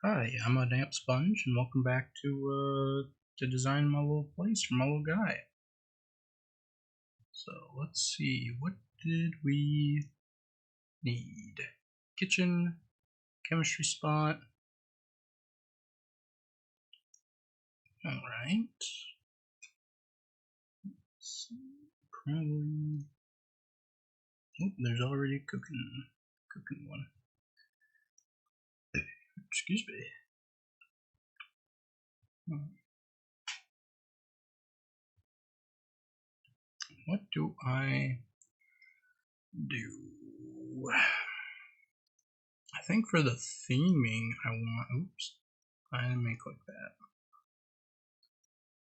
Hi, I'm ADampSponge, and welcome back to design my little place for my little guy. So let's see, what did we need? Kitchen, chemistry spot. All right. Probably. Oh, there's already a cooking one. Excuse me. What do I do? I think for the theming, I want. Oops, I didn't make like that.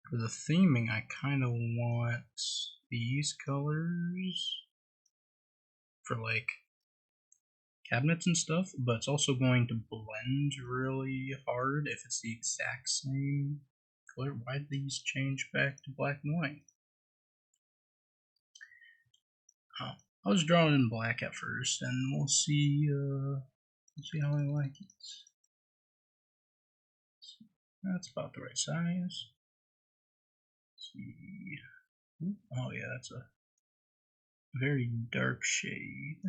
For the theming, I kind of want these colors for like cabinets and stuff, but it's also going to blend really hard if it's the exact same color. Why did these change back to black and white? Oh, I was drawing in black at first, and we'll see how I like it. That's about the right size. Let's see. Oh yeah, that's a very dark shade.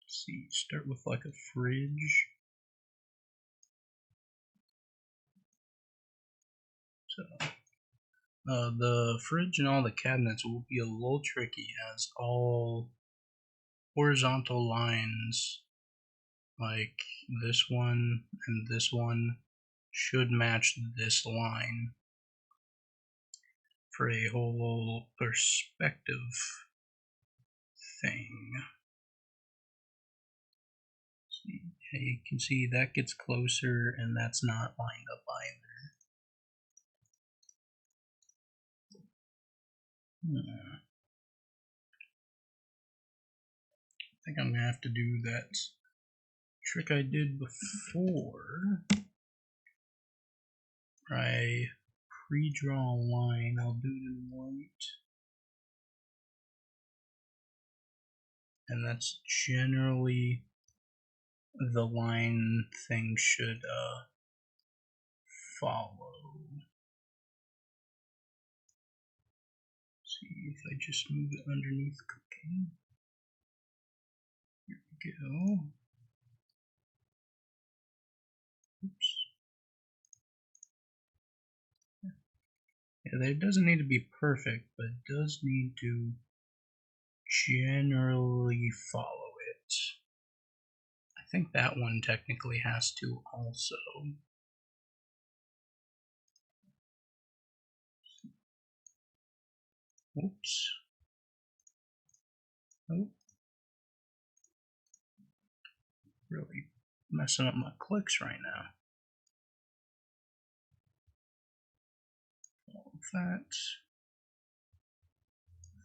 Let's see, start with like a fridge. So the fridge and all the cabinets will be a little tricky, as all horizontal lines like this one and this one should match this line for a whole perspective thing. See, you can see that gets closer and that's not lined up either. I think I'm gonna have to do that trick I did before. I pre-draw a line. I'll do it in white, and that's generally the line thing should follow. See if I just move it underneath cooking. Here we go. Oops. Yeah, it doesn't need to be perfect, but it does need to generally follow it. I think that one technically has to also. Oops. Oh. Really messing up my clicks right now. Follow that.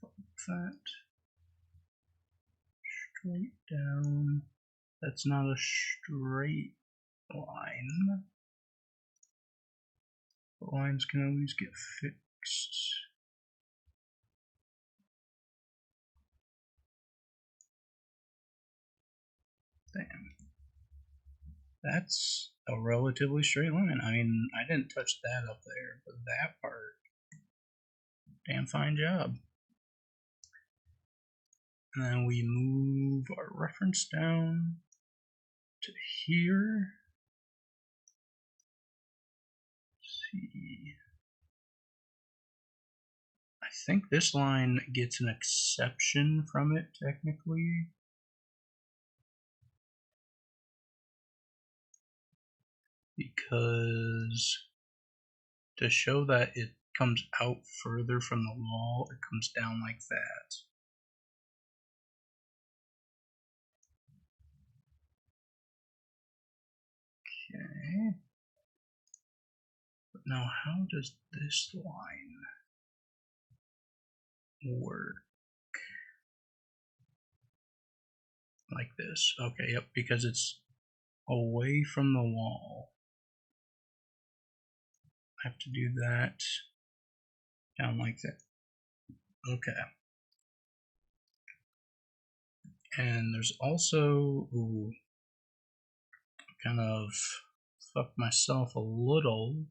Follow that. Straight down. That's not a straight line. The lines can always get fixed. Damn. That's a relatively straight line. I mean, I didn't touch that up there, but that part, damn fine job. And then we move our reference down to here. Let's see. I think this line gets an exception from it, technically. Because to show that it comes out further from the wall, it comes down like that. Okay. But now how does this line work? Like this. Okay, yep, because it's away from the wall. I have to do that down like that. Okay. And there's also, ooh, kind of fucked myself a little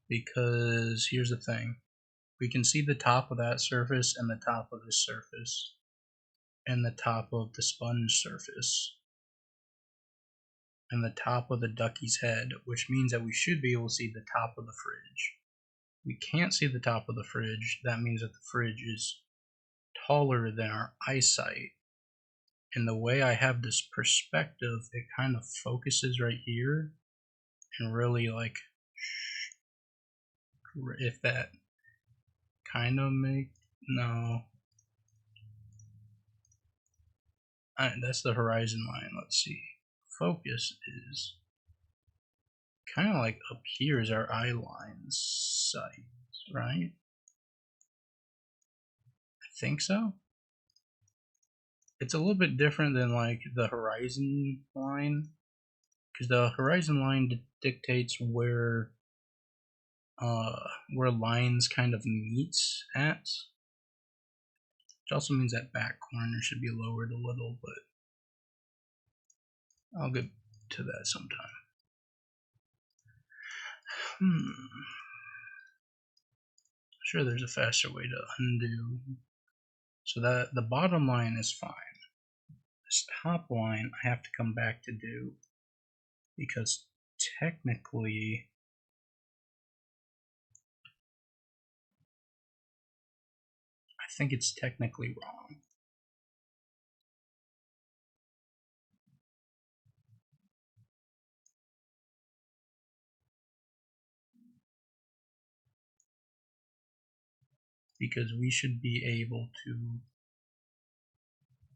because here's the thing. We can see the top of that surface and the top of this surface and the top of the sponge surface and the top of the ducky's head, which means that we should be able to see the top of the fridge. We can't see the top of the fridge. That means that the fridge is taller than our eyesight. And the way I have this perspective, it kind of focuses right here and really like, if that kind of no. That's the horizon line. Let's see. Focus is kind of like up here is our eye line sight, right? I think so. It's a little bit different than like the horizon line, because the horizon line dictates where lines kind of meet at. Which also means that back corner should be lowered a little, but I'll get to that sometime. Sure, there's a faster way to undo. So that the bottom line is fine. This top line I have to come back to do because technically I think it's technically wrong. Because we should be able to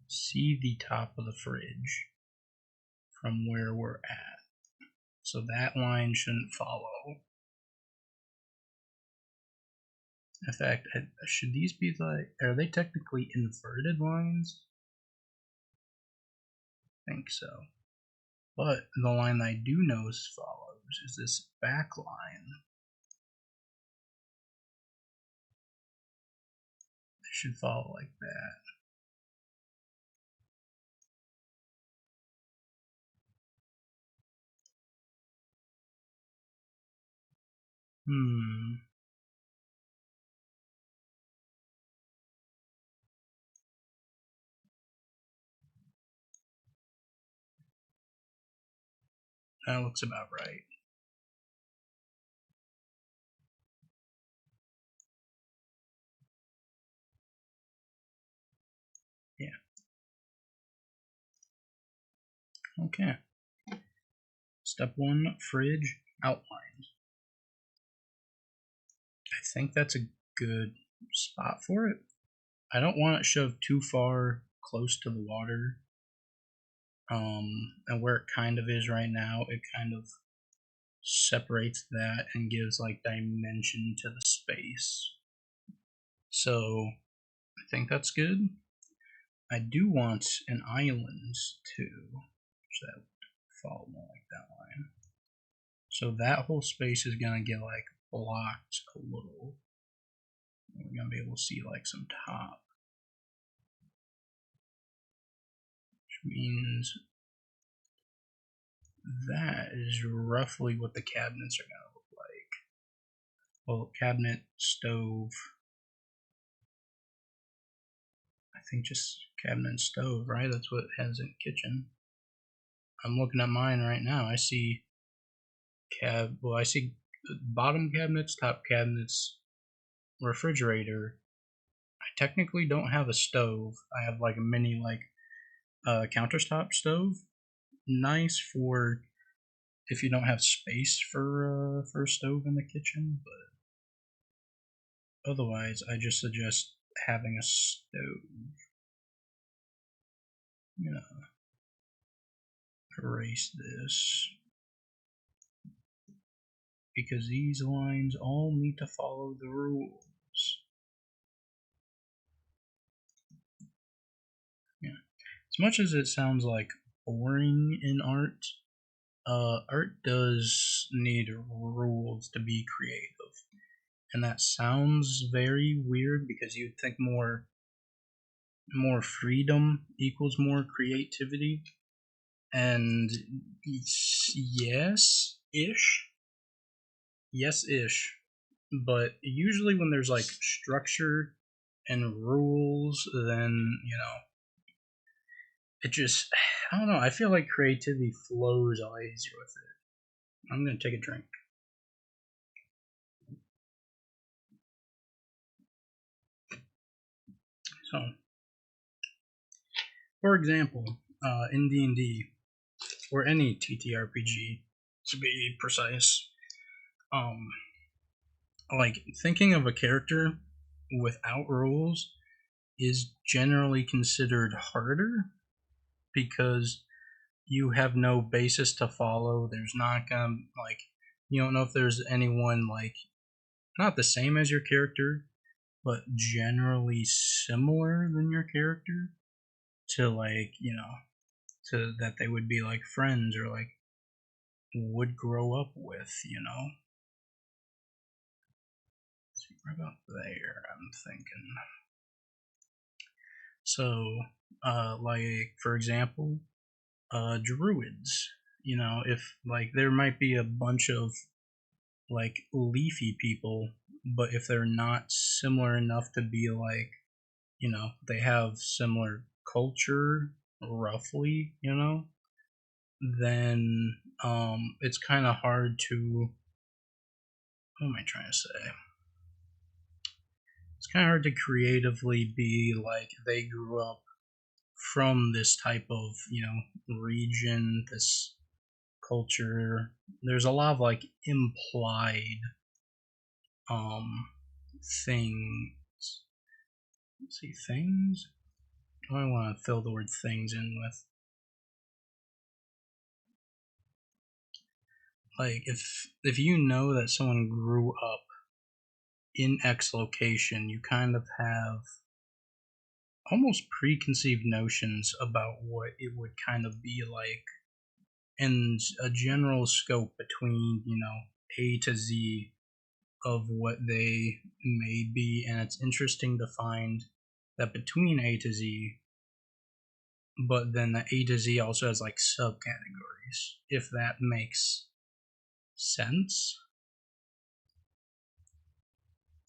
see the top of the fridge from where we're at. So that line shouldn't follow. In fact, should these be like, are they technically inverted lines? I think so. But the line I do know follows is this back line. It should follow like that. That looks about right. Yeah. Okay. Step 1, fridge outlines. I think that's a good spot for it. I don't want it shoved too far close to the water. And where it kind of is right now, it kind of separates that and gives like dimension to the space. So I think that's good. I do want an island too, which that would fall more like that line. So that whole space is gonna get like blocked a little. We're gonna be able to see like some top, which means that is roughly what the cabinets are gonna look like. Well, cabinet, stove, I think just cabinet and stove, right? That's what it has in kitchen. I'm looking at mine right now. I see I see bottom cabinets, top cabinets, refrigerator. I technically don't have a stove. I have like a mini like countertop stove. Nice for if you don't have space for a stove in the kitchen, but otherwise I just suggest having a stove. I'm gonna erase this because these lines all need to follow the rules. Yeah. As much as it sounds like boring in art, art does need rules to be creative. And that sounds very weird because you'd think more freedom equals more creativity. And yes-ish. Yes-ish. But usually when there's like structure and rules, then, you know, it just, I don't know, I feel like creativity flows a lot easier with it. I'm gonna take a drink. So, for example, in D&D, or any TTRPG, to be precise, like thinking of a character without rules is generally considered harder because you have no basis to follow. There's not gonna, like, you don't know if there's anyone like not the same as your character, but generally similar than your character to, like, you know, to that they would be like friends or like would grow up with, you know. Let's see, right about there, I'm thinking. So, like for example, druids. You know, if like there might be a bunch of like leafy people, but if they're not similar enough to be like, you know, they have similar culture roughly, you know, then it's kind of hard to, what am I trying to say? It's kind of hard to creatively be like they grew up from this type of, you know, region, this culture. There's a lot of like implied um things. Let's see, things. What do I want to fill the word things in with? Like if you know that someone grew up in X location, you kind of have almost preconceived notions about what it would kind of be like, and a general scope between, you know, A to Z of what they may be. And it's interesting to find that between A to Z, but then the A to Z also has like subcategories, if that makes sense.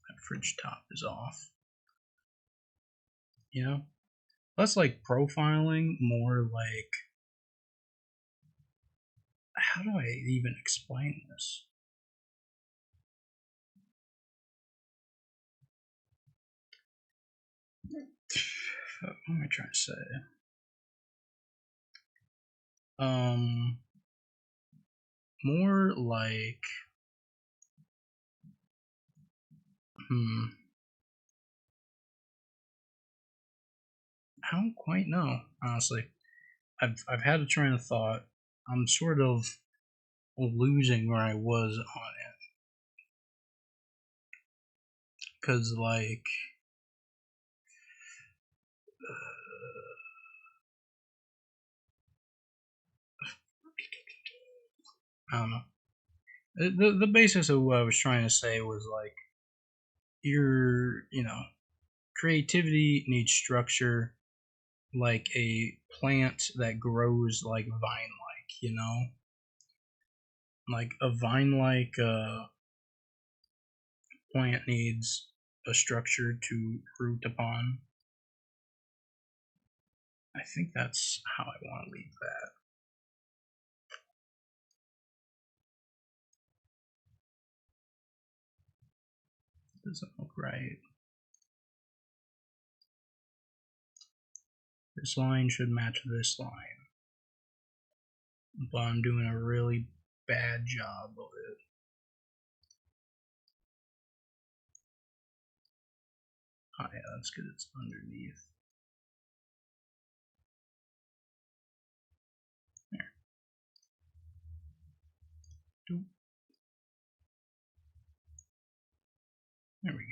That fridge top is off. You know? Less like profiling, more like, how do I even explain this? What am I trying to say? More like, I don't quite know, honestly. I've had a train of thought. I'm sort of losing where I was on it. Cause like, I don't know. The basis of what I was trying to say was like, you know, creativity needs structure, like a plant that grows like vine-like, you know, like a vine-like plant needs a structure to root upon. I think that's how I want to leave that. Doesn't look right. This line should match this line, but I'm doing a really bad job of it. Oh yeah, that's because it's underneath. There. There we go.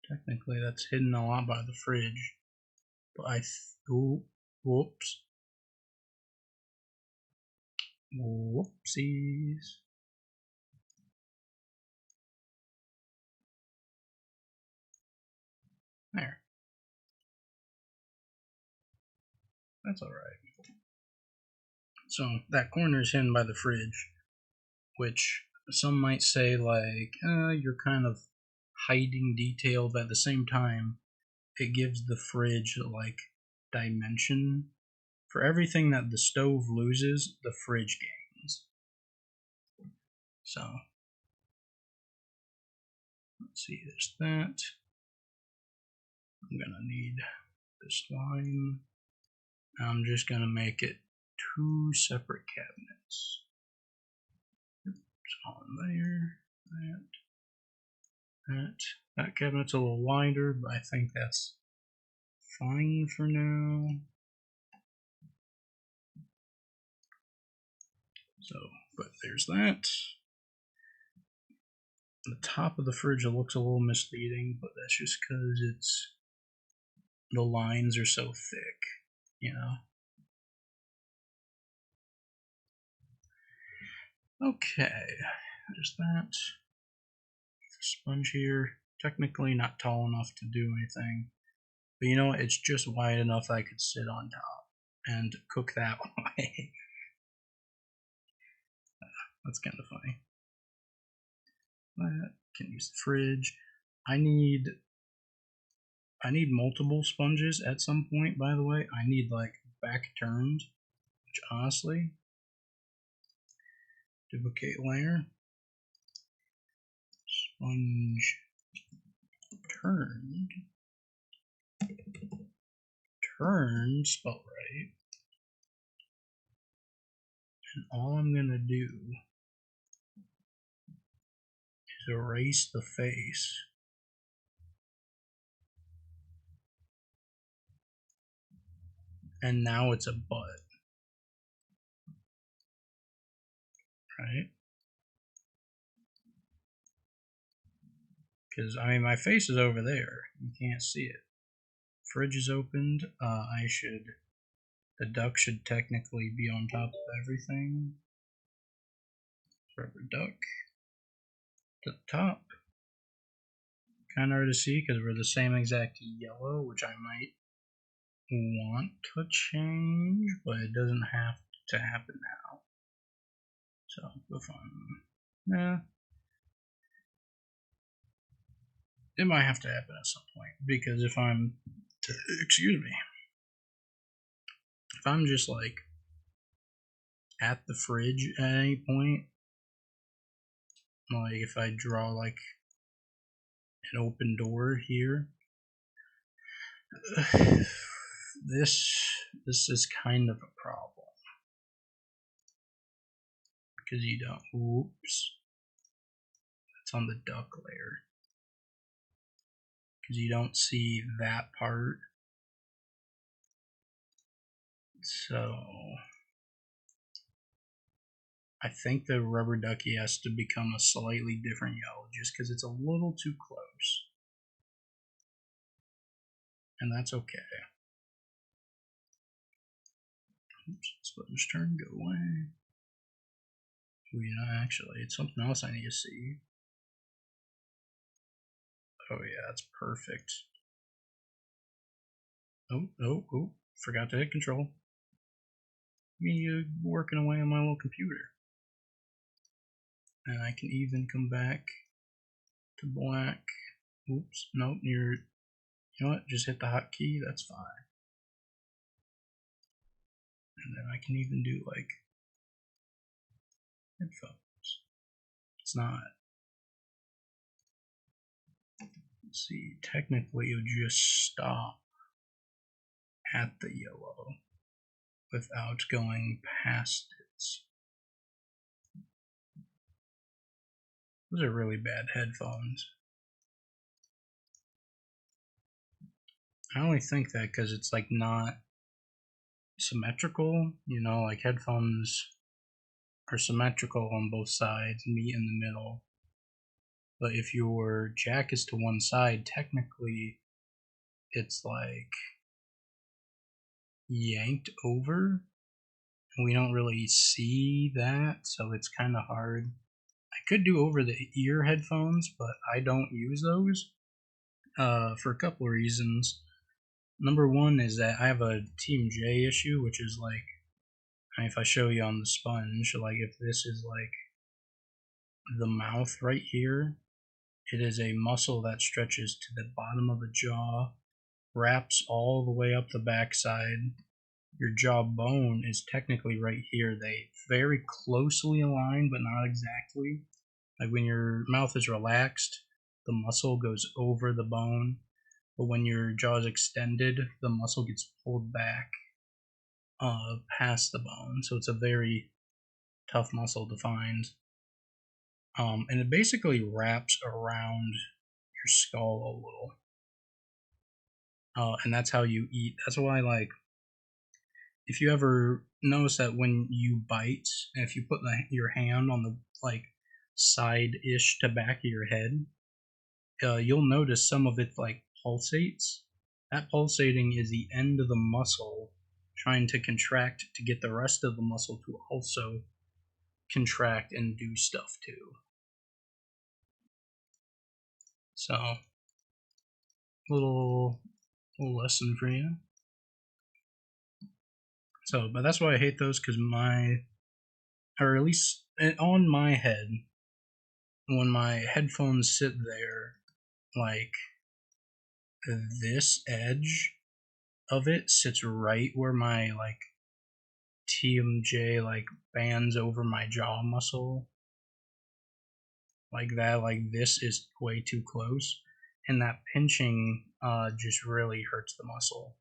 Technically, that's hidden a lot by the fridge, but whoops. Whoopsies. There. That's alright. So that corner is hidden by the fridge, which some might say like, you're kind of hiding detail, but at the same time, it gives the fridge like dimension. For everything that the stove loses, the fridge gains. So let's see, there's that. I'm gonna need this line. I'm just gonna make it 2 separate cabinets. On there, that cabinet's a little wider, but I think that's fine for now. So, but there's that. The top of the fridge, it looks a little misleading, but that's just because it's the lines are so thick, you know. Okay, there's that. Sponge here, technically not tall enough to do anything, but you know what? It's just wide enough I could sit on top and cook that way. That's kind of funny. That can use the fridge. I need multiple sponges at some point, by the way. I need like back turned, which honestly, duplicate layer, sponge turned spelled right. And all I'm gonna do is erase the face. And now it's a butt. Right? Because, I mean, my face is over there. You can't see it. Fridge is opened. The duck should technically be on top of everything. Rubber duck. To the top. Kind of hard to see because we're the same exact yellow, which I might want to change, but it doesn't have to happen now. So, if it might have to happen at some point, because if I'm just like at the fridge at any point, like if I draw like an open door here, this is kind of a problem, because you don't, oops, that's on the duck layer, because you don't see that part. So I think the rubber ducky has to become a slightly different yellow just because it's a little too close. And that's okay. Oops, sponge turn, go away. Oh, you know, actually, it's something else I need to see. Oh yeah, that's perfect. Oh, forgot to hit control. Me working away on my little computer. And I can even come back to black. Oops, nope, you know what, just hit the hotkey, that's fine. And then I can even do like headphones. It's not. Let's see, technically it would just stop at the yellow without going past it. Those are really bad headphones. I only think that because it's like not symmetrical, you know, like headphones are symmetrical on both sides, meet in the middle. But if your jack is to one side, technically it's like yanked over. We don't really see that, so it's kind of hard. I could do over the ear headphones, but I don't use those for a couple of reasons. Number one is that I have a Team J issue, which is like, if I show you on the sponge, like if this is like the mouth right here, it is a muscle that stretches to the bottom of the jaw, wraps all the way up the backside. Your jawbone is technically right here. They very closely align, but not exactly. Like when your mouth is relaxed, the muscle goes over the bone, but when your jaw is extended, the muscle gets pulled back past the bone. So it's a very tough muscle to find. And it basically wraps around your skull a little. And that's how you eat. That's why, like, if you ever notice that when you bite, and if you put your hand on the, like, side-ish to back of your head, you'll notice some of it, like, pulsates. That pulsating is the end of the muscle trying to contract to get the rest of the muscle to also contract and do stuff too. So, little lesson for you. So, but that's why I hate those, because or at least on my head, when my headphones sit there, like, this edge of it sits right where my, like, TMJ, like, bands over my jaw muscle. Like that, like this is way too close. And that pinching just really hurts the muscle.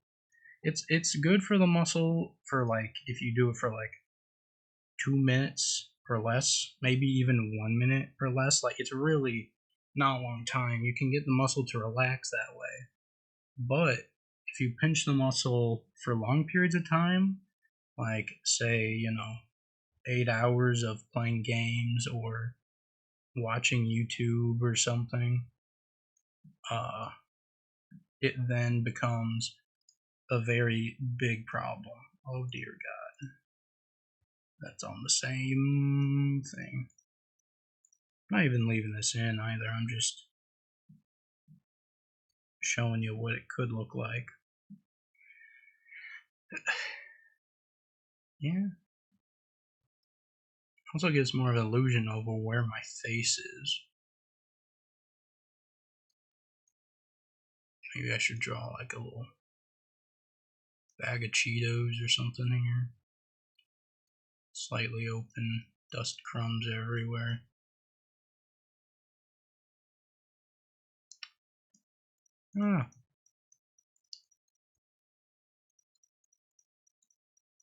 It's good for the muscle for, like, if you do it for like 2 minutes or less, maybe even 1 minute or less. Like, it's really not a long time. You can get the muscle to relax that way. But if you pinch the muscle for long periods of time, like say, 8 hours of playing games or watching YouTube or something, it then becomes a very big problem. Oh dear God. That's on the same thing. I'm not even leaving this in either. I'm just showing you what it could look like. Yeah. Also gives more of an illusion over where my face is. Maybe I should draw like a little bag of Cheetos or something here. Slightly open, dust crumbs everywhere. Ah.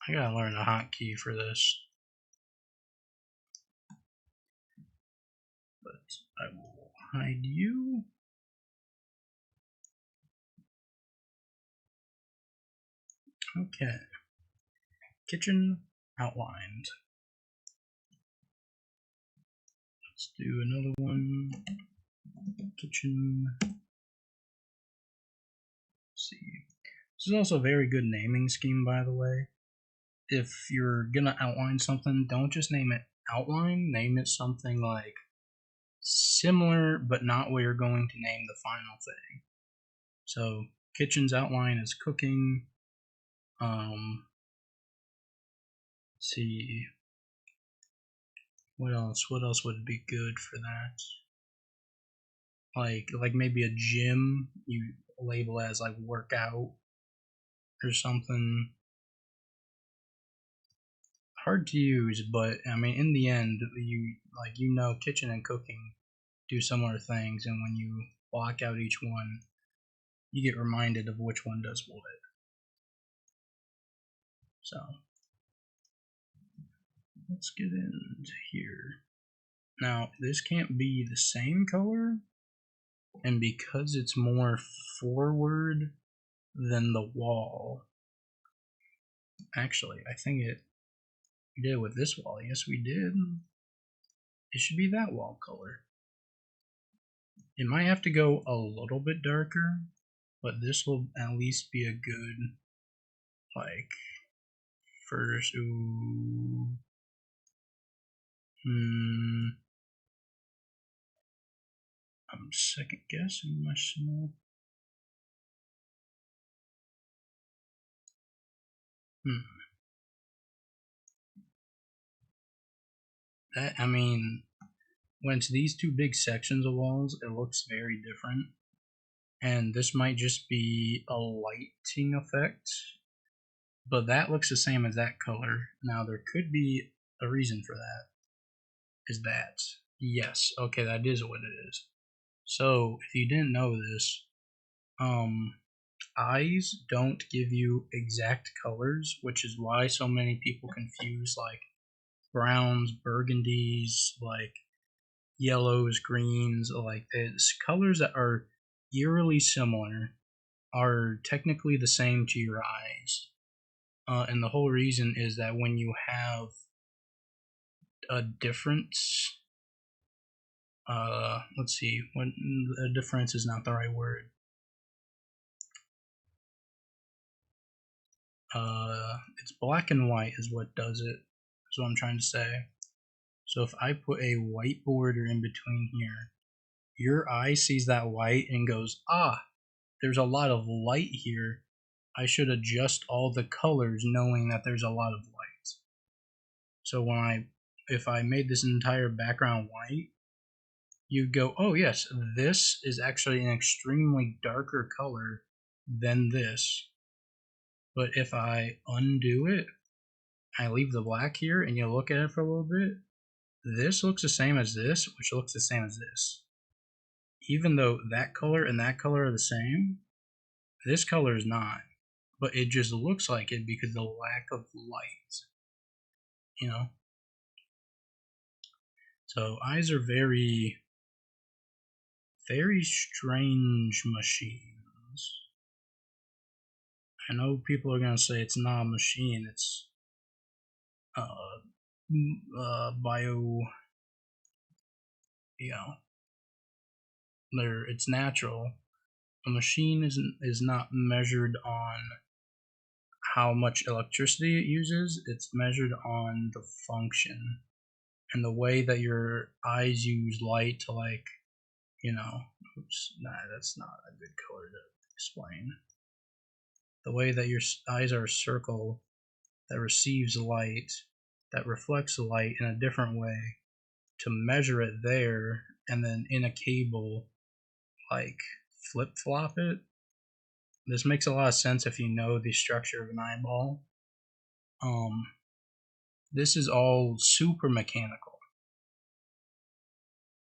I gotta learn a hotkey for this. But I will hide you. Okay. Kitchen outlined. Let's do another one. Kitchen. Let's see. This is also a very good naming scheme, by the way. If you're gonna outline something, don't just name it outline. Name it something like similar, but not what you're going to name the final thing. So, kitchen's outline is cooking. Let's see. What else? What else would be good for that? Like maybe a gym you label as like workout or something. Hard to use, but I mean, in the end, kitchen and cooking do similar things, and when you block out each one, you get reminded of which one does what. So let's get into here. Now, this can't be the same color, and because it's more forward than the wall, actually, I think we did with this wall. Yes, we did. It should be that wall color. It might have to go a little bit darker, but this will at least be a good, like, first. Ooh. I'm second guessing myself. I mean, when it's these two big sections of walls, it looks very different. And this might just be a lighting effect, but that looks the same as that color. Now, there could be a reason for that. Is that? Yes, okay, that is what it is. So, if you didn't know this, eyes don't give you exact colors, which is why so many people confuse like browns, burgundies, like yellows, greens, like this. Colors that are eerily similar are technically the same to your eyes. And the whole reason is that when you have a difference, let's see, when a difference is not the right word. It's black and white is what does it. That's what I'm trying to say. So if I put a white border in between here, your eye sees that white and goes, ah, there's a lot of light here. I should adjust all the colors knowing that there's a lot of light. So if I made this entire background white, you'd go, oh yes, this is actually an extremely darker color than this. But if I undo it, I leave the black here and you look at it for a little bit, this looks the same as this, which looks the same as this. Even though that color and that color are the same, this color is not. But it just looks like it because of the lack of light. You know? So eyes are very, very strange machines. I know people are gonna say it's not a machine, it's bio, you know, it's natural. A machine is not measured on how much electricity it uses, it's measured on the function and the way that your eyes use light to, like, you know, oops, nah, that's not a good color to explain. The way that your eyes are a circle that receives light, that reflects light in a different way to measure it there, and then in a cable, like, flip-flop it. This makes a lot of sense if you know the structure of an eyeball. This is all super mechanical,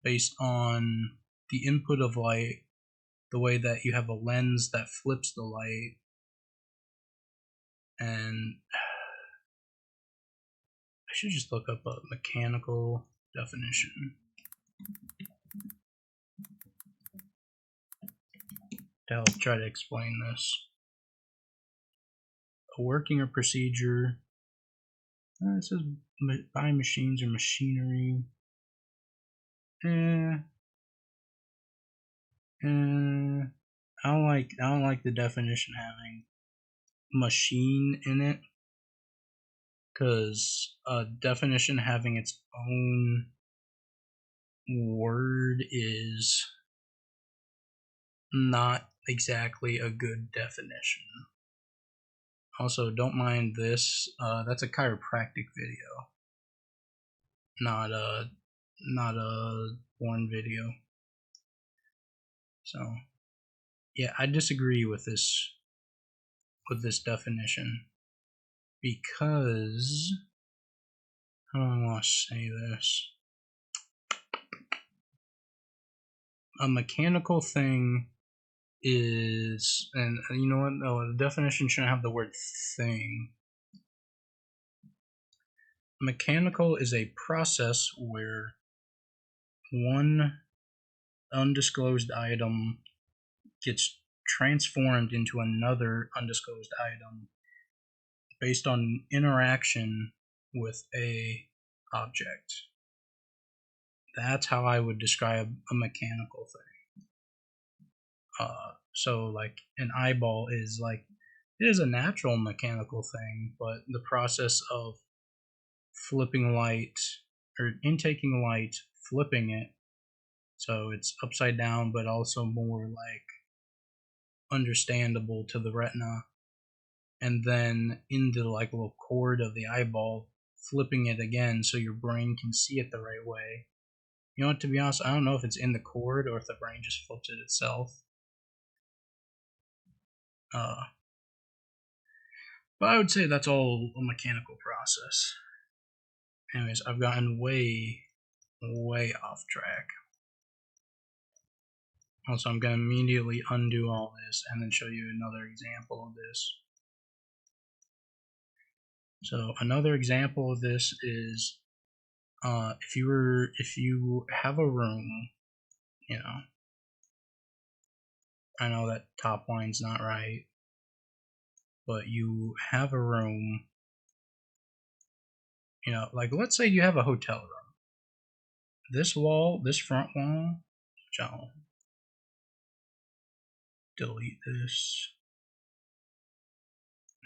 based on the input of light, the way that you have a lens that flips the light, and I should just look up a mechanical definition to help try to explain this. A working or procedure. It says by machines or machinery. I don't like the definition having machine in it, because a definition having its own word is not exactly a good definition. Also, don't mind this. That's a chiropractic video, not a porn video. So, yeah, I disagree with this definition, because how do I want to say this? A mechanical thing is, and you know what? No, the definition shouldn't have the word thing. Mechanical is a process where one undisclosed item gets transformed into another undisclosed item based on interaction with a object. That's how I would describe a mechanical thing. So like an eyeball is like, it is a natural mechanical thing, but the process of flipping light, or intaking light, flipping it, so it's upside down but also more like understandable to the retina, and then into like a little cord of the eyeball, flipping it again so your brain can see it the right way. You know what, to be honest, I don't know if it's in the cord or if the brain just flips it itself. But I would say that's all a mechanical process. Anyways, I've gotten way off track. Also, I'm going to immediately undo all this and then show you another example of this. So another example of this is if you have a room, you know, I know that top line's not right, but you have a room, you know, like let's say you have a hotel room. This wall, this front wall, which I'll delete this.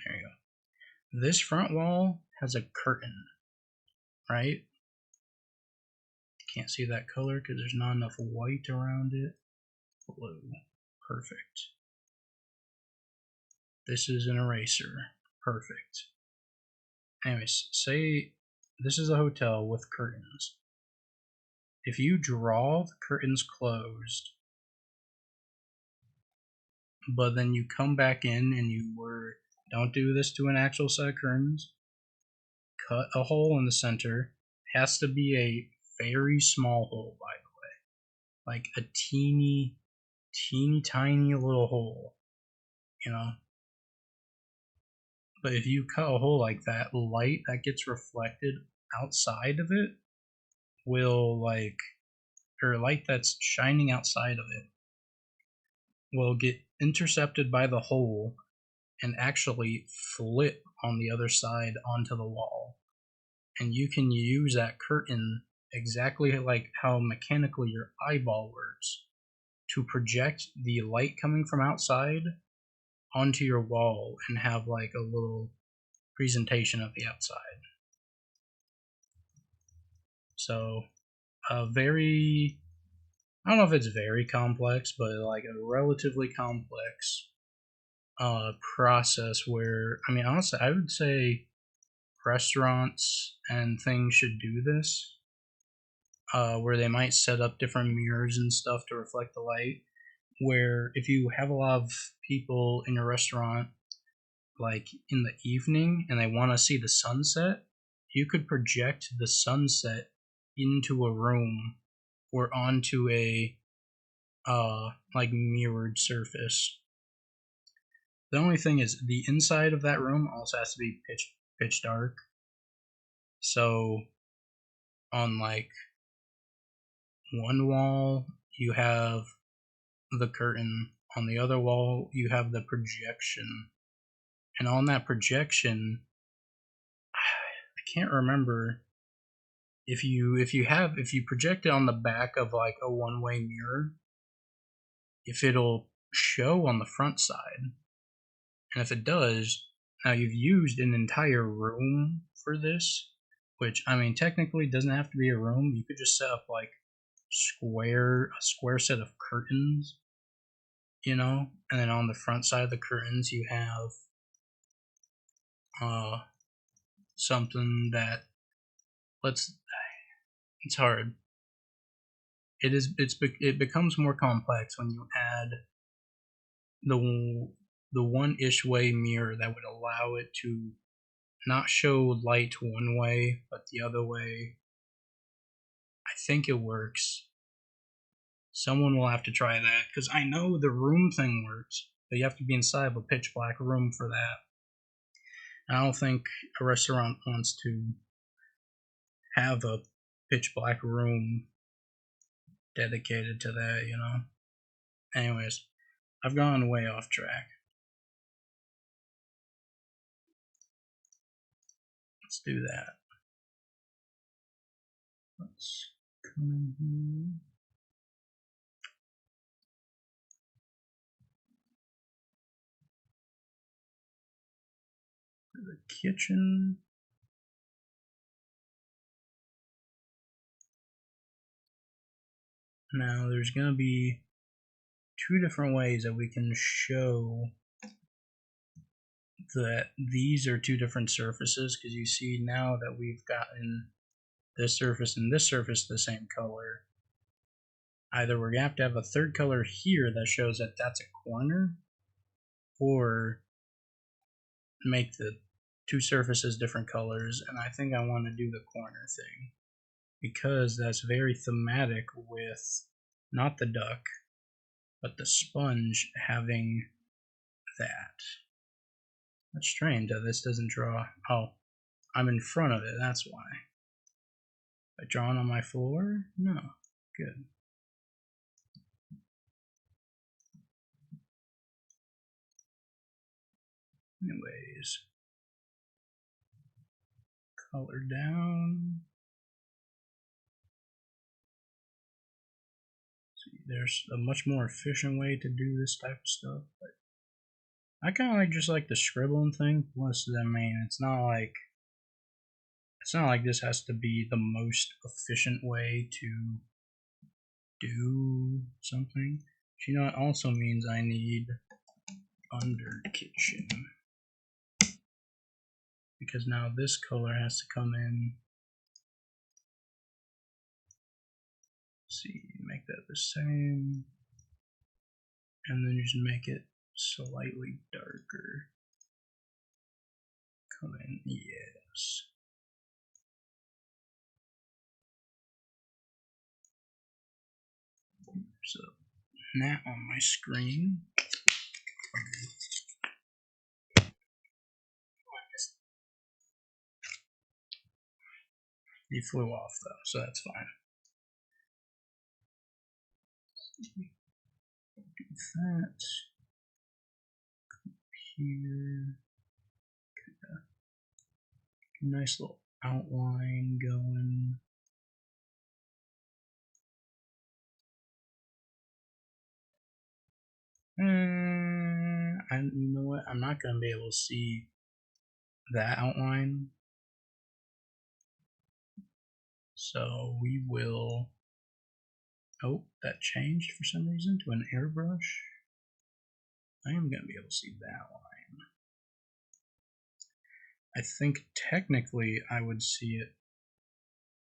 There you go. This front wall has a curtain, right? Can't see that color because there's not enough white around it. Blue. Perfect. This is an eraser. Perfect. Anyways, say this is a hotel with curtains. If you draw the curtains closed, but then you come back in and don't do this to an actual set of curtains, cut a hole in the center. It has to be a very small hole, by the way. Like a teeny tiny little hole, you know. But if you cut a hole like that, light that gets reflected outside of it will or light that's shining outside of it will get intercepted by the hole and actually flip on the other side onto the wall. And you can use that curtain exactly like how mechanically your eyeball works to project the light coming from outside onto your wall and have like a little presentation of the outside. So I don't know if it's very complex, but like a relatively complex process where, I mean, honestly, I would say restaurants and things should do this, where they might set up different mirrors and stuff to reflect the light, where if you have a lot of people in your restaurant like in the evening and they want to see the sunset, you could project the sunset into a room or onto a like mirrored surface. The only thing is the inside of that room also has to be pitch dark. So on like one wall you have the curtain, on the other wall you have the projection, and on that projection I can't remember if you project it on the back of like a one-way mirror, if it'll show on the front side. And if it does, now you've used an entire room for this, which, I mean, technically doesn't have to be a room. You could just set up like a square set of curtains, you know, and then on the front side of the curtains you have something that it's hard. It becomes more complex when you add the one-ish way mirror that would allow it to not show light one way but the other way. I think it works. Someone will have to try that, because I know the room thing works, but you have to be inside of a pitch black room for that. And I don't think a restaurant wants to have a pitch black room dedicated to that, you know. Anyways, I've gone way off track. Let's do that. Let's come in here. The kitchen. Now there's going to be two different ways that we can show that these are two different surfaces, because you see now that we've gotten this surface and this surface the same color. Either we're going to have a third color here that shows that that's a corner, or make the two surfaces different colors, and I think I want to do the corner thing because that's very thematic with not the duck but the sponge having that. That's strange that this doesn't draw. Oh, I'm in front of it, that's why. I drawn on my floor? No. Good. Anyways, color down. See, there's a much more efficient way to do this type of stuff, but I kind of just like the scribbling thing. Plus, I mean, it's not like this has to be the most efficient way to do something. But you know, it also means I need under kitchen, because now this color has to come in. Let's see, make that the same, and then just make it slightly darker. Come in, yes. So now on my screen, he flew off though, so that's fine. Do that. Here. Nice little outline going. You know what? I'm not gonna be able to see that outline, so we will. Oh, that changed for some reason to an airbrush. I am gonna be able to see that line. I think technically I would see it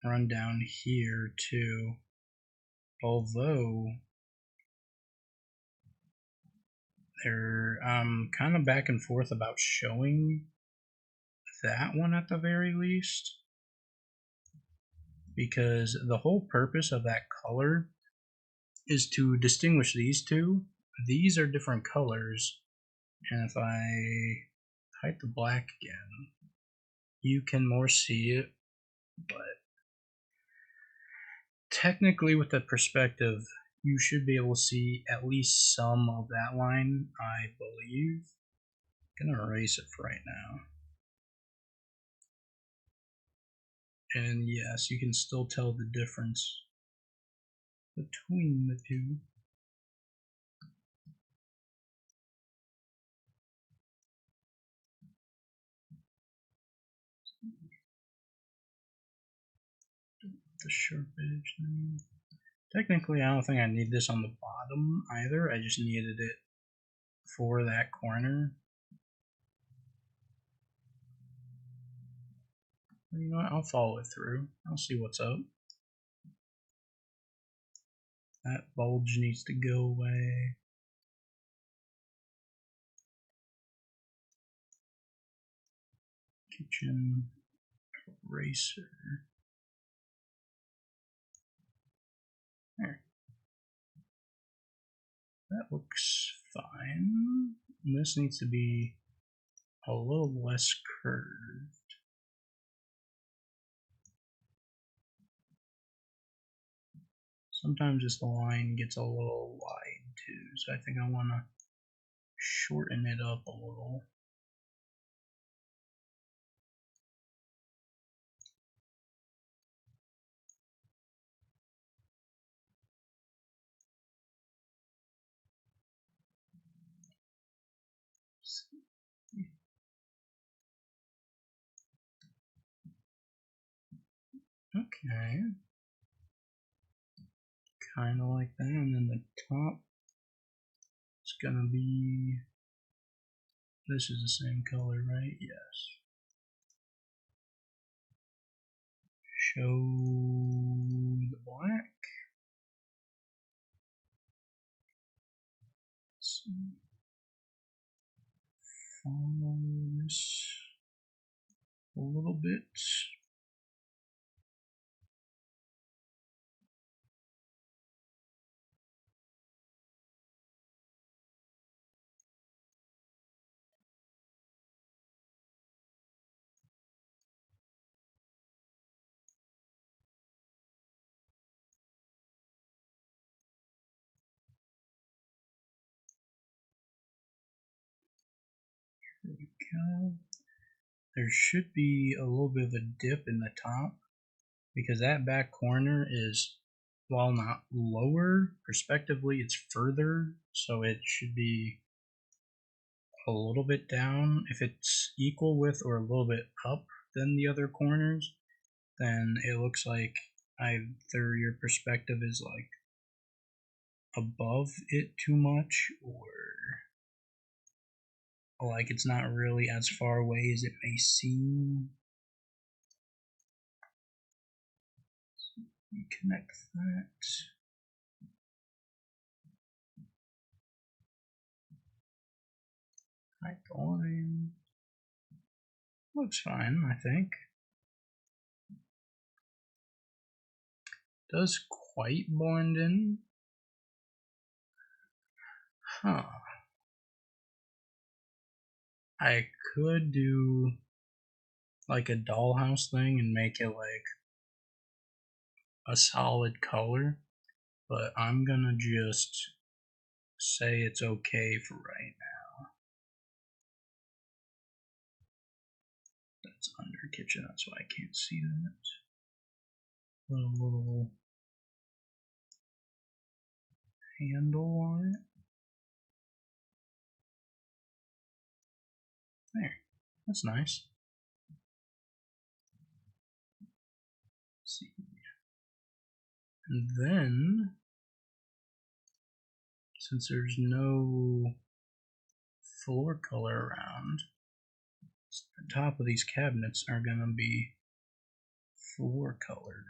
run down here too, although they're kind of back and forth about showing that one at the very least, because the whole purpose of that color is to distinguish these two. These are different colors, and if I hide the black again, you can more see it, but technically with the perspective, you should be able to see at least some of that line, I believe. I'm gonna erase it for right now. And yes, you can still tell the difference between the two. The sharp edge thing. Technically, I don't think I need this on the bottom either. I just needed it for that corner. You know what? I'll follow it through. I'll see what's up. That bulge needs to go away. Kitchen eraser. There. That looks fine. And this needs to be a little less curved. Sometimes this line gets a little wide too, so I think I want to shorten it up a little. Okay. Kind of like that, and then the top is gonna be This is the same color, right? Yes. Show the black. Let's see. Follow this a little bit. There we go. There should be a little bit of a dip in the top because that back corner is, while not lower, perspectively it's further, so it should be a little bit down. If it's equal with or a little bit up than the other corners, then it looks like either your perspective is like above it too much, or like it's not really as far away as it may seem. Connect that. Pipeline. Looks fine, I think. Does quite blend in. Huh. I could do like a dollhouse thing and make it like a solid color, but I'm gonna just say it's okay for right now. That's under kitchen, that's why I can't see that. Little handle on it. There, that's nice. Let's see. And then, since there's no floor color around, the top of these cabinets are gonna be floor colored.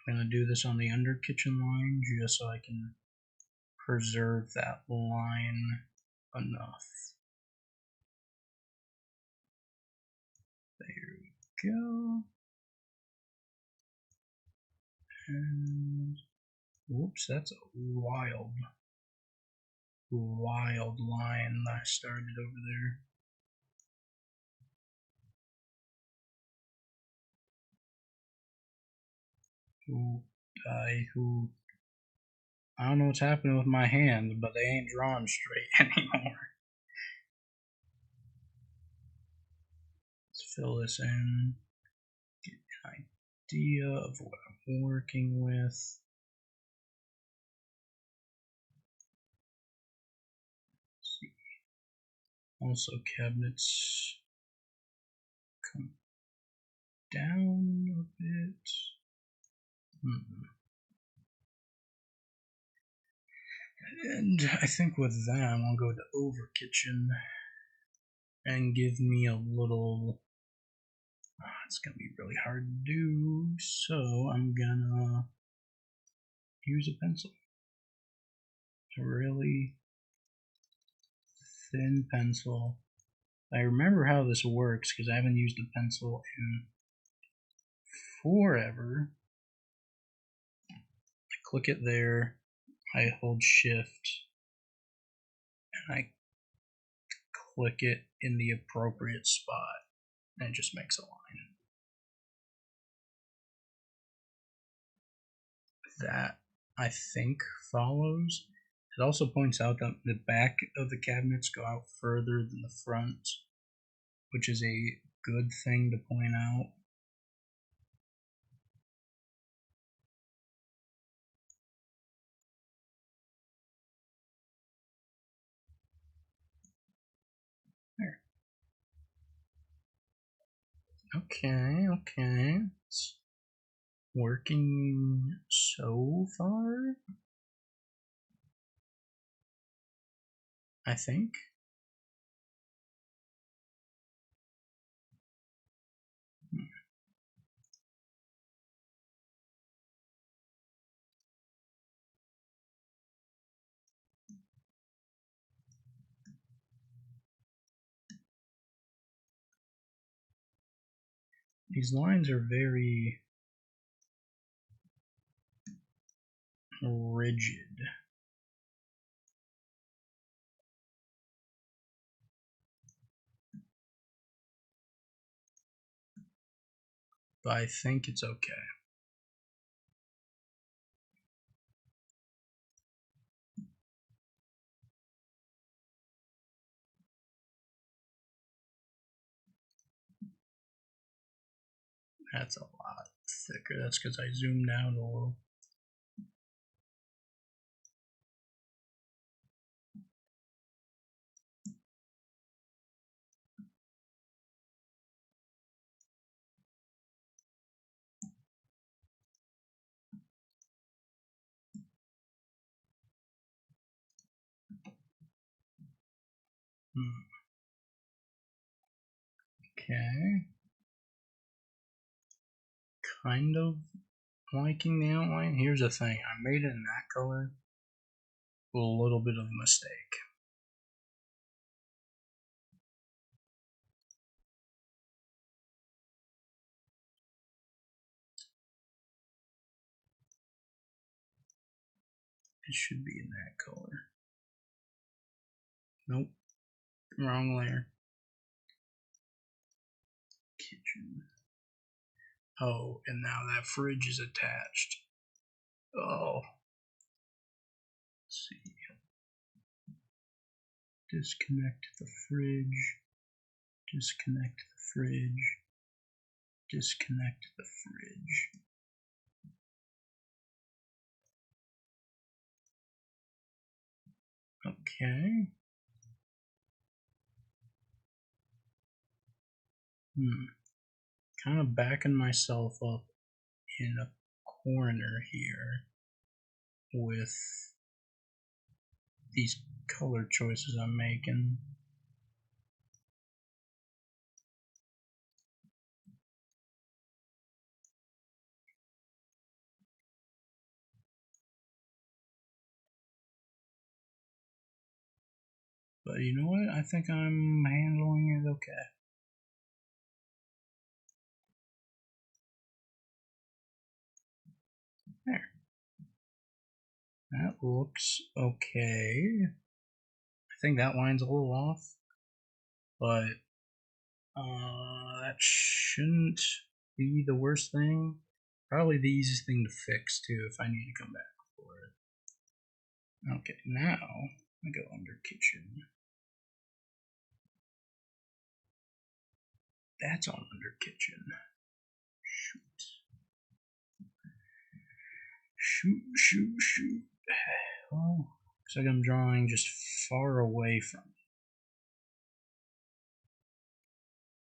I'm gonna do this on the under kitchen line just so I can preserve that line enough. There we go. And whoops, that's a wild line that I started over there. I don't know what's happening with my hands, but they ain't drawn straight anymore. Let's fill this in, get an idea of what I'm working with. Let's see. Also, cabinets come down a bit. And I think with that, I'm gonna go to over kitchen and give me a little. It's gonna be really hard to do, so I'm gonna use a pencil. A really thin pencil. I remember how this works because I haven't used a pencil in forever. I click it there, I hold shift, and I click it in the appropriate spot, and it just makes a line. That, I think, follows. It also points out that the back of the cabinets go out further than the front, which is a good thing to point out. There. Okay, okay. It's working so far, I think. These lines are very rigid. But I think it's okay. That's a lot thicker. That's because I zoomed out a little. Okay. Kind of liking the outline. Here's the thing. I made it in that color with a little bit of a mistake. It should be in that color. Nope. Wrong layer. Kitchen. Oh, and now that fridge is attached. Oh. Let's see. Disconnect the fridge. Disconnect the fridge. Disconnect the fridge. Okay. Kind of backing myself up in a corner here with these color choices I'm making. But you know what? I think I'm handling it okay. There. That looks okay. I think that line's a little off, but that shouldn't be the worst thing. Probably the easiest thing to fix too if I need to come back for it. Okay, now I go under kitchen. That's on under kitchen. Shoot. Oh, looks like I'm drawing just far away from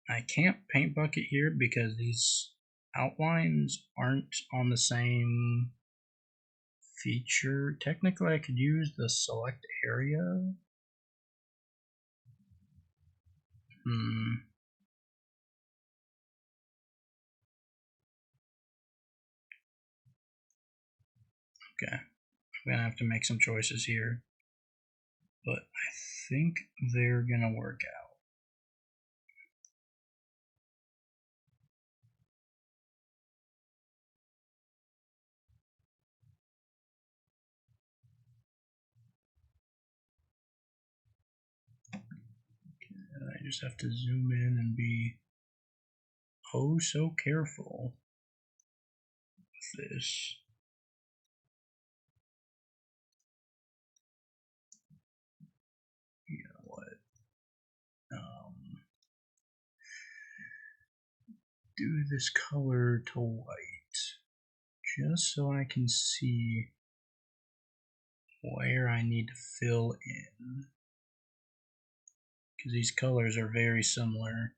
it. I can't paint bucket here because these outlines aren't on the same feature. Technically, I could use the select area. Okay, I'm gonna have to make some choices here, but I think they're gonna work out. I just have to zoom in and be oh so careful with this. You know what? Do this color to white just so I can see where I need to fill in, because these colors are very similar.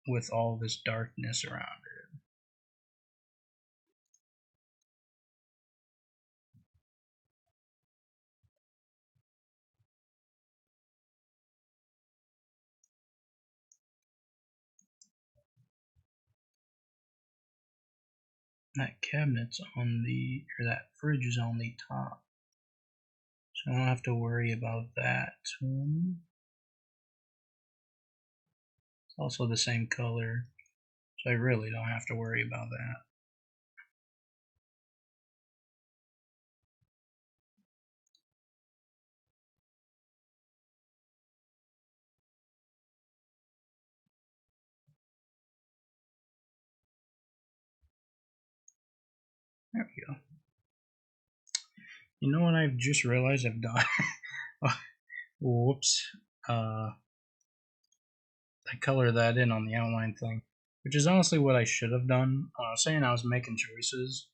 with all this darkness around it. That cabinet's on the, or that fridge is on the top. So I don't have to worry about that one. It's also the same color, so I really don't have to worry about that. There we go. You know what I've just realized I've done? Whoops. I color that in on the outline thing, which is honestly what I should have done. Saying I was making choices,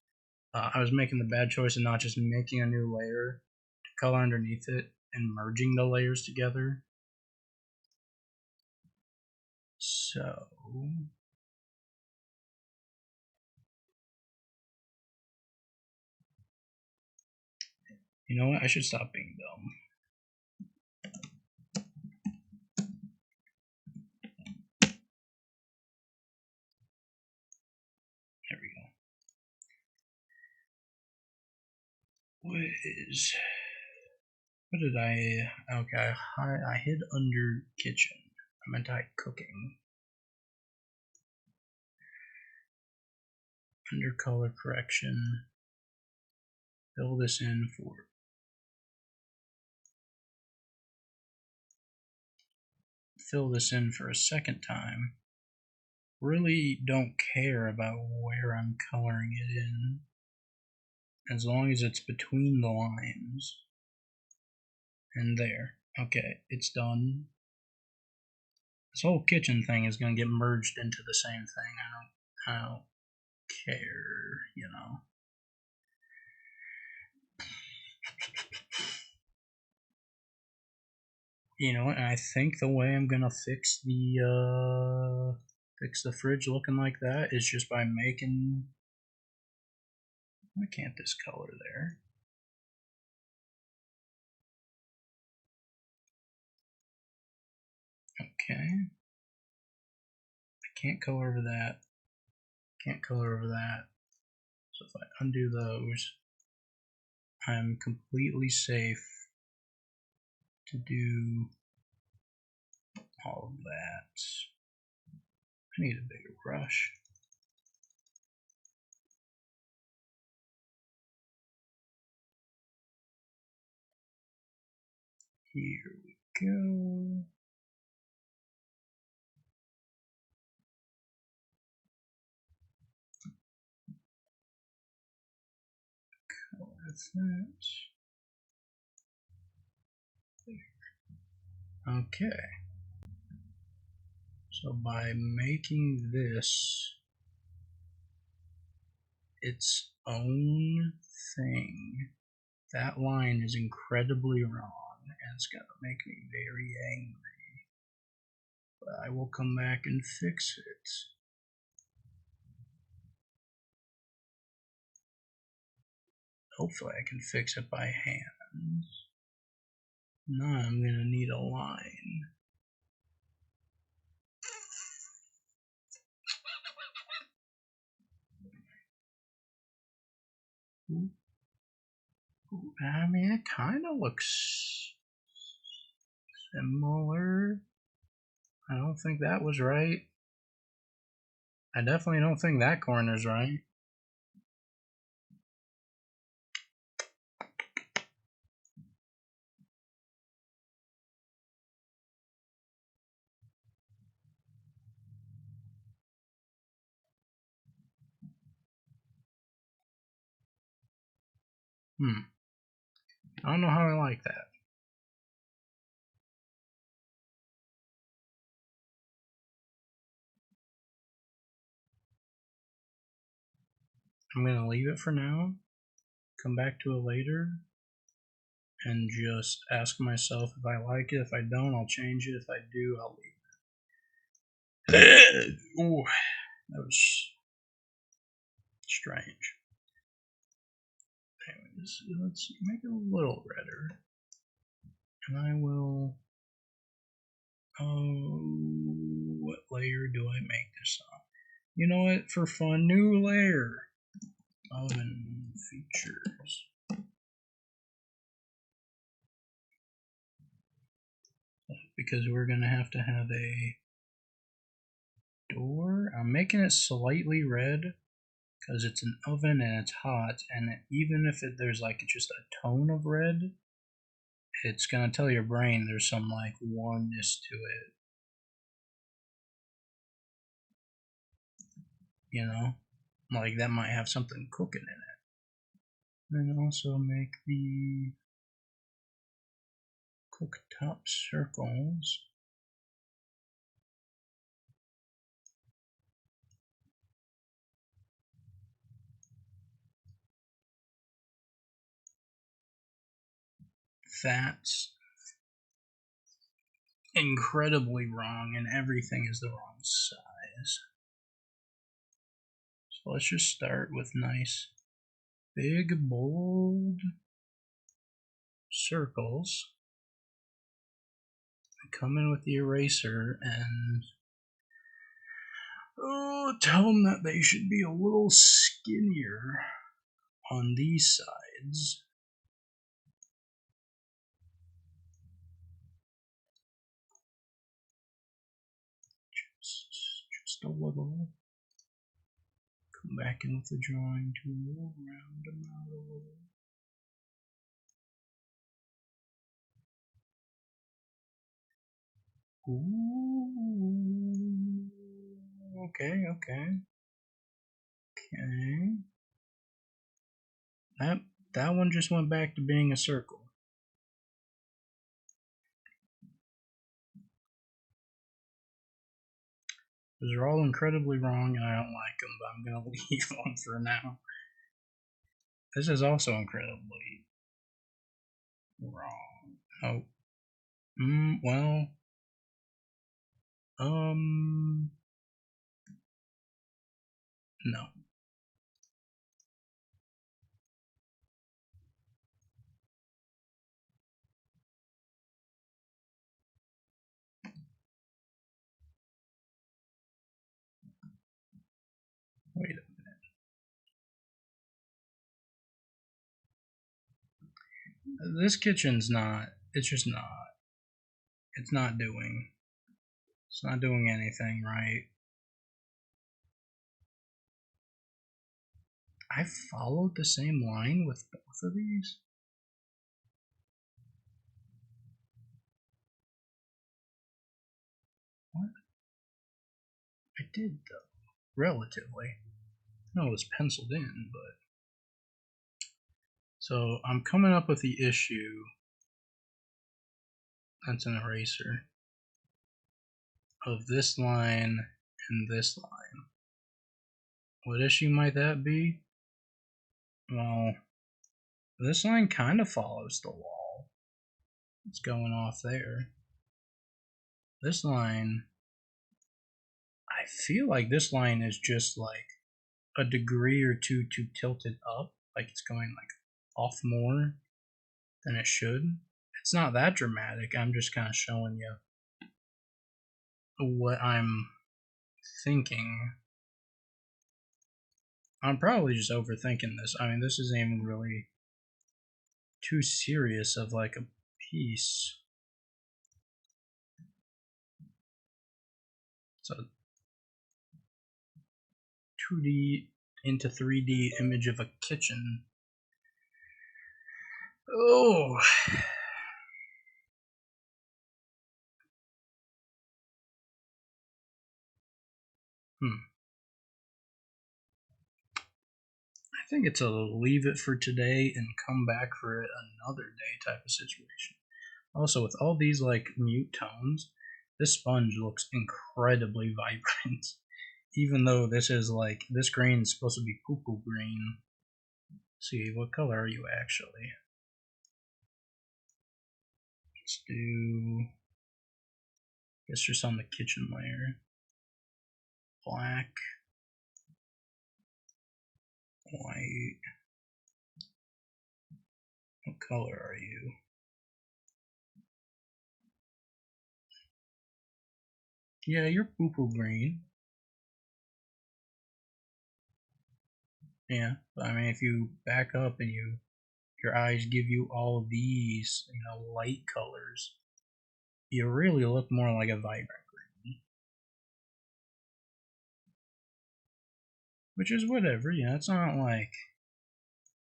I was making the bad choice and not just making a new layer to color underneath it and merging the layers together. So you know what? I should stop being dumb. There we go. What did I? Okay, I hid under kitchen. I meant I cooking. Under color correction. Fill this in for. Fill this in for a second time. Really don't care about where I'm coloring it in, as long as it's between the lines. And there. Okay, it's done. This whole kitchen thing is going to get merged into the same thing. I don't care, you know. You know, and I think the way I'm gonna fix the fridge looking like that is just by making. Why can't this color there? Okay. I can't color over that. Can't color over that. So if I undo those, I'm completely safe to do all of that. I need a bigger brush. Here we go. Color that. Okay. So by making this its own thing, that line is incredibly wrong and it's gonna make me very angry. But I will come back and fix it. Hopefully I can fix it by hand. Now I'm gonna need a line. I mean, it kind of looks similar. I don't think that was right. I definitely don't think that corner's right. I don't know how I like that. I'm going to leave it for now, come back to it later, and just ask myself if I like it. If I don't, I'll change it. If I do, I'll leave Ooh, that was strange. Anyways, let's make it a little redder. And I will. Oh, what layer do I make this on? You know what? For fun, new layer. Oven features. Because we're going to have a door. I'm making it slightly red because it's an oven and it's hot, and even if there's like just a tone of red, it's going to tell your brain there's some like warmness to it. You know? Like that might have something cooking in it. And also make the cooktop circles. That's incredibly wrong, and everything is the wrong size. So let's just start with nice, big, bold circles. Come in with the eraser and tell them that they should be a little skinnier on these sides. Just a little. Come back in with the drawing tool, round them out a little. Ooh. Okay. That one just went back to being a circle. Those are all incredibly wrong, and I don't like them, but I'm going to leave them for now. This is also incredibly wrong. Oh. Well. No. Wait a minute. This kitchen's not. It's just not. It's not doing. It's not doing anything right. I followed the same line with both of these? What? I did, though. Relatively. No, it was penciled in, but. So I'm coming up with the issue. That's an eraser. Of this line and this line. What issue might that be? Well, this line kind of follows the wall. It's going off there. This line, I feel like this line is just like a degree or two too tilted up. Like it's going like off more than it should. It's not that dramatic. I'm just kind of showing you what I'm thinking. I'm probably just overthinking this. I mean, this isn't even really too serious of like a piece. So 2D into 3D image of a kitchen. Oh. I think it's a leave it for today and come back for it another day type of situation. Also, with all these like mute tones, this sponge looks incredibly vibrant. Even though this is like, this green is supposed to be poo-poo green. Let's see, what color are you actually? Let's do, I guess just on the kitchen layer. black, white. What color are you? Yeah, you're poo-poo green. Yeah, but I mean, if you back up and your eyes give you all of these, light colors, you really look more like a vibrant green. Which is whatever, it's not like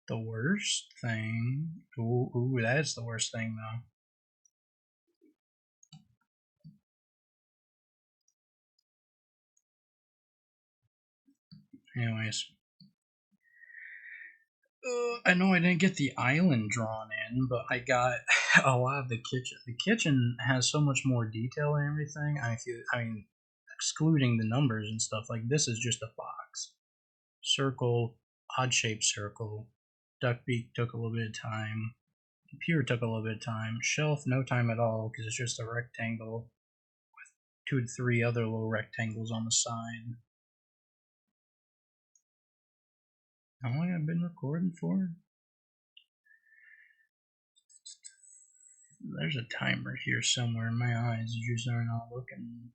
the worst thing. Ooh, that's the worst thing though. Anyways. I know I didn't get the island drawn in, but I got a lot of the kitchen. The kitchen has so much more detail and everything. I mean, excluding the numbers and stuff, like this is just a box. Circle, odd-shaped circle. Duck beak took a little bit of time. Computer took a little bit of time. Shelf, no time at all, because it's just a rectangle with 2 to 3 other little rectangles on the side. How long have I been recording for? There's a timer here somewhere. My eyes just are not looking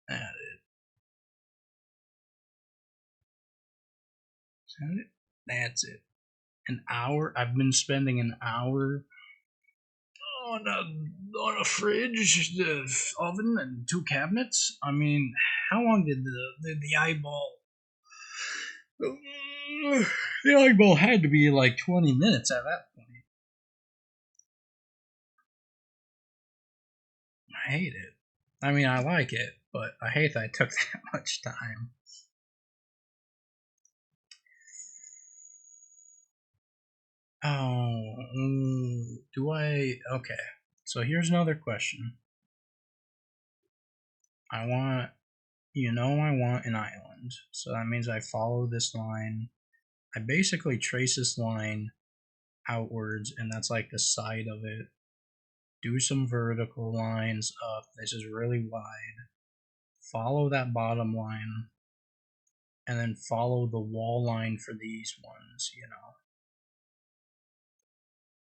at it. Is that it? That's it. An hour? I've been spending an hour on a fridge, the oven, and 2 cabinets. I mean, how long did the eyeball? The eyeball had to be like 20 minutes at that point. I hate it. I mean, I like it, but I hate that it took that much time. Oh, do I? Okay, so here's another question. I want an island. So that means I follow this line. I basically trace this line outwards, and that's like the side of it. Do some vertical lines up. This is really wide. Follow that bottom line, and then follow the wall line for these ones,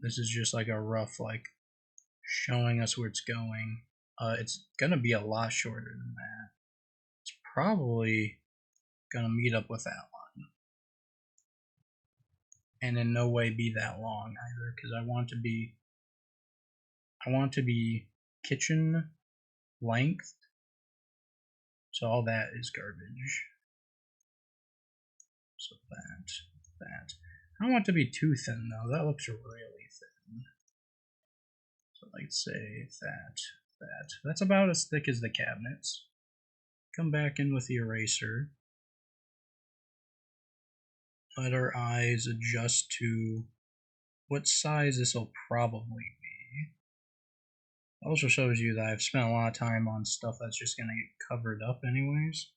This is just like a rough, like, showing us where it's going. It's gonna be a lot shorter than that. It's probably gonna meet up with that one, and in no way be that long either, because I want to be kitchen length. So all that is garbage. So that. I don't want to be too thin though. That looks really thin. So let's say that. That's about as thick as the cabinets. Come back in with the eraser. Let our eyes adjust to what size this will probably be. Also shows you that I've spent a lot of time on stuff that's just going to get covered up anyways.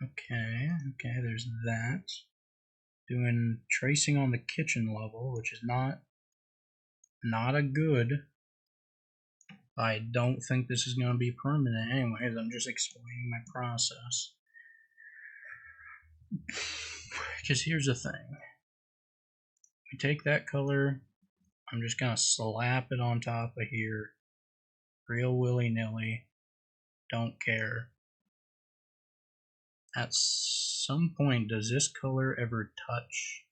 Okay, there's that. Doing tracing on the kitchen level, which is not a good. I don't think this is going to be permanent anyways. I'm just explaining my process. Because here's the thing. We take that color, I'm just going to slap it on top of here. Real willy-nilly. Don't care. At some point, does this color ever touch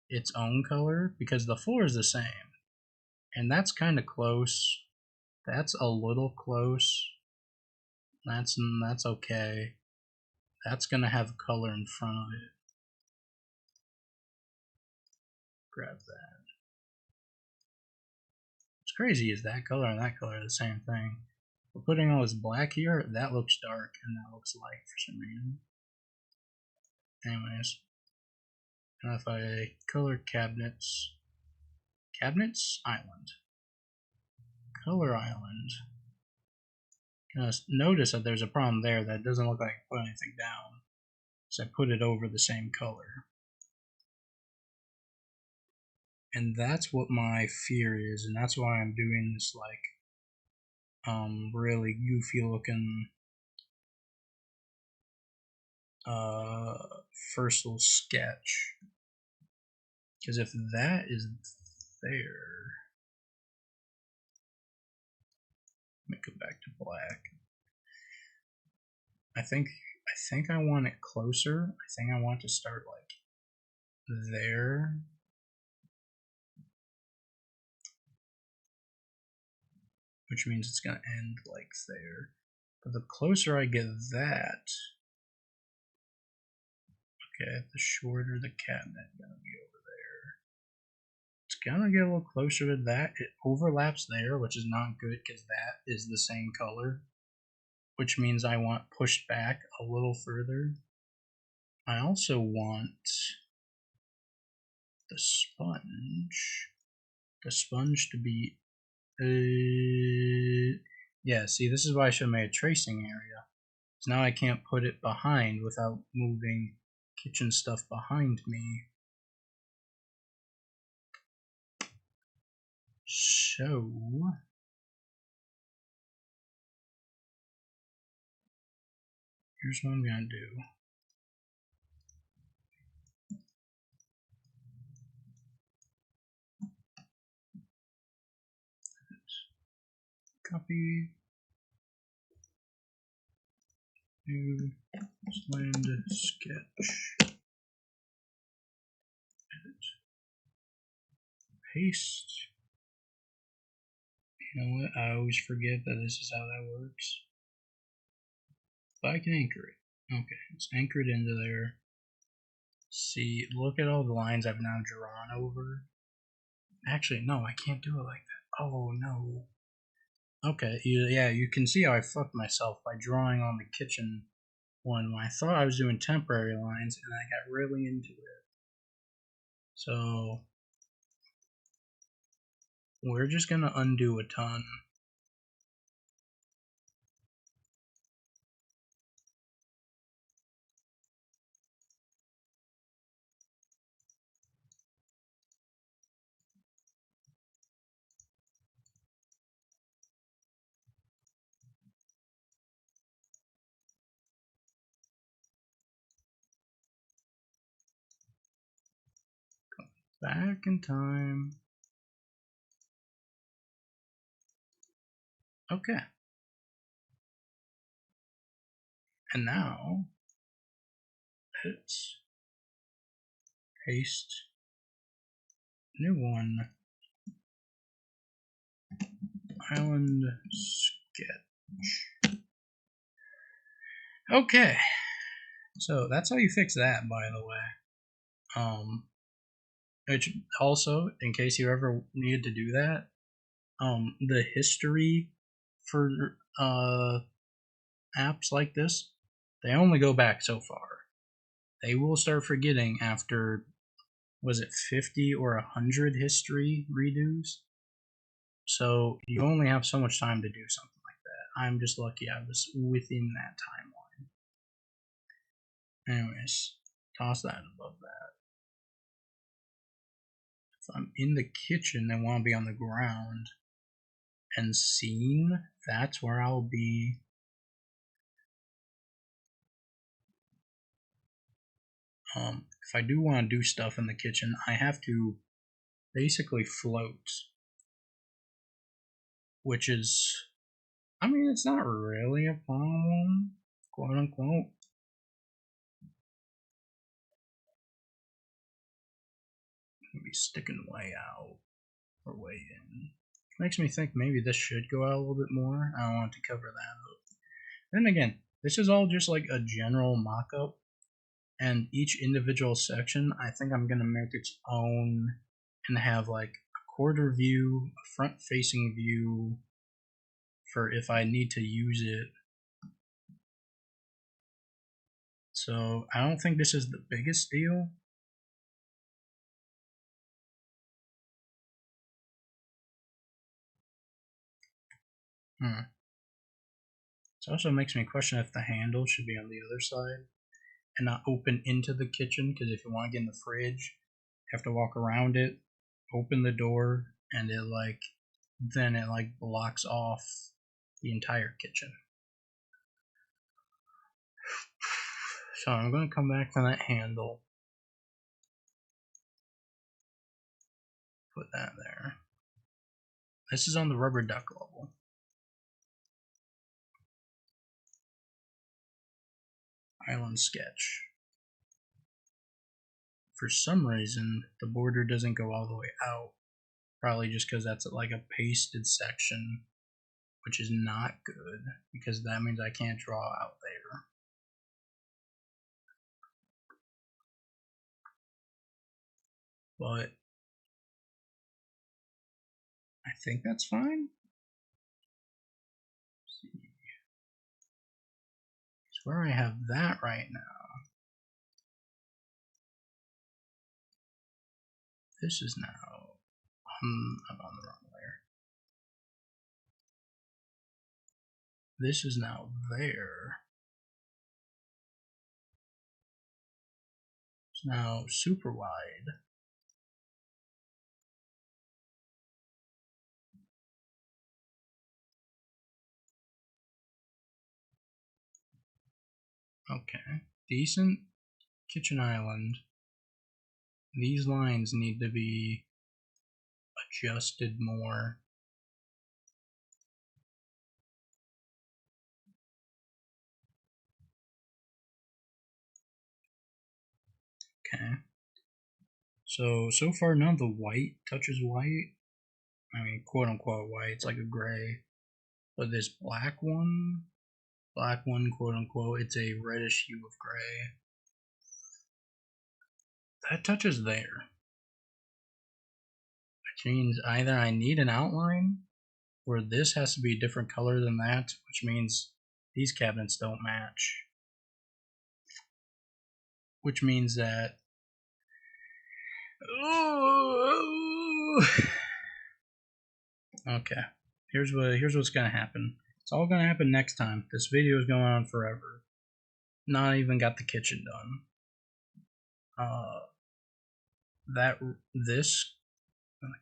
its own color? Because the floor is the same. And that's kind of close. That's a little close. That's okay. That's gonna have color in front of it. Grab that. What's crazy is that color and that color are the same thing. We're putting all this black here, that looks dark and that looks light for some reason. Anyways. And if I color cabinets, island. Color island. Notice that there's a problem there that doesn't look like I put anything down. So I put it over the same color. And that's what my fear is, and that's why I'm doing this like really goofy looking first little sketch. Because if that is there, let me go back to black. I think I want it closer. I think I want to start like there. Which means it's gonna end like there. But the closer I get that, okay, the shorter the cabinet gonna be over there. It's gonna get a little closer to that. It overlaps there, which is not good because that is the same color. Which means I want pushed back a little further. I also want the sponge to be, yeah, see, this is why I should have made a tracing area. So now I can't put it behind without moving kitchen stuff behind me. So here's what I'm gonna do. Copy. New land sketch. Edit. Paste. You know what? I always forget that this is how that works. But I can anchor it. Okay, it's anchored into there. See, look at all the lines I've now drawn over. Actually, no, I can't do it like that. Oh, no. Okay, yeah, you can see how I fucked myself by drawing on the kitchen one when I thought I was doing temporary lines and I got really into it. So, we're just gonna undo a ton. Back in time. Okay. And now, let's paste new one. Island sketch. Okay. So that's how you fix that, by the way. Which also, in case you ever needed to do that, the history for apps like this, they only go back so far. They will start forgetting after, was it 50 or 100 history redos? So you only have so much time to do something like that. I'm just lucky I was within that timeline. Anyways, toss that above that. If I'm in the kitchen and want to be on the ground and scene, that's where I'll be. If I do want to do stuff in the kitchen, I have to basically float, which is, I mean, it's not really a problem, quote unquote. Maybe sticking way out or way in. Makes me think maybe this should go out a little bit more. I don't want to cover that up. Then again, this is all just like a general mock-up, and each individual section, I think I'm gonna make its own and have like a quarter view, a front-facing view for if I need to use it. So I don't think this is the biggest deal. This also makes me question if the handle should be on the other side and not open into the kitchen, because if you want to get in the fridge, you have to walk around it, open the door, and it like blocks off the entire kitchen. So I'm going to come back from that handle, put that there. This is on the rubber duck level. Island sketch. For some reason, the border doesn't go all the way out. Probably just because that's like a pasted section, which is not good, because that means I can't draw out there. But I think that's fine. Let's see. It's where I have that right now. This is now, I'm on the wrong layer. This is now there. It's now super wide. Okay, decent kitchen island. These lines need to be adjusted more. Okay. So far none of the white touches white. I mean, quote unquote white, it's like a gray. But this black one, quote unquote, it's a reddish hue of gray. That touches there. Which means either I need an outline, or this has to be a different color than that, which means these cabinets don't match. Which means that... Okay, here's what's gonna happen. It's all gonna happen next time. This video is going on forever. Not even got the kitchen done.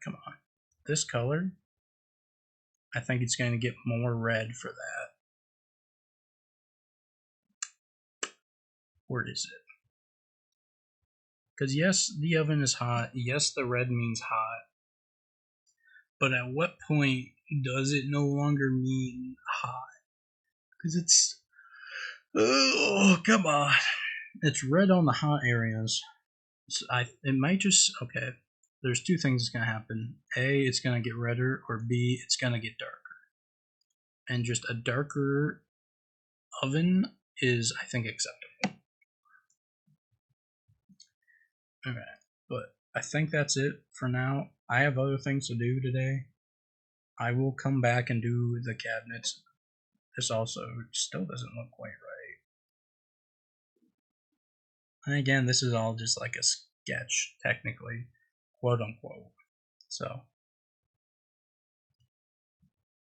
Come on, this color, I think it's going to get more red for that. Where is it? Because yes, the oven is hot. Yes, the red means hot. But at what point does it no longer mean hot? Because it's... Oh, come on. It's red on the hot areas. So it might just... Okay. There's two things that's going to happen. A, it's going to get redder, or B, it's going to get darker. And just a darker oven is, I think, acceptable. Okay, but I think that's it for now. I have other things to do today. I will come back and do the cabinets. This also still doesn't look quite right. And again, this is all just like a sketch, technically, quote unquote. So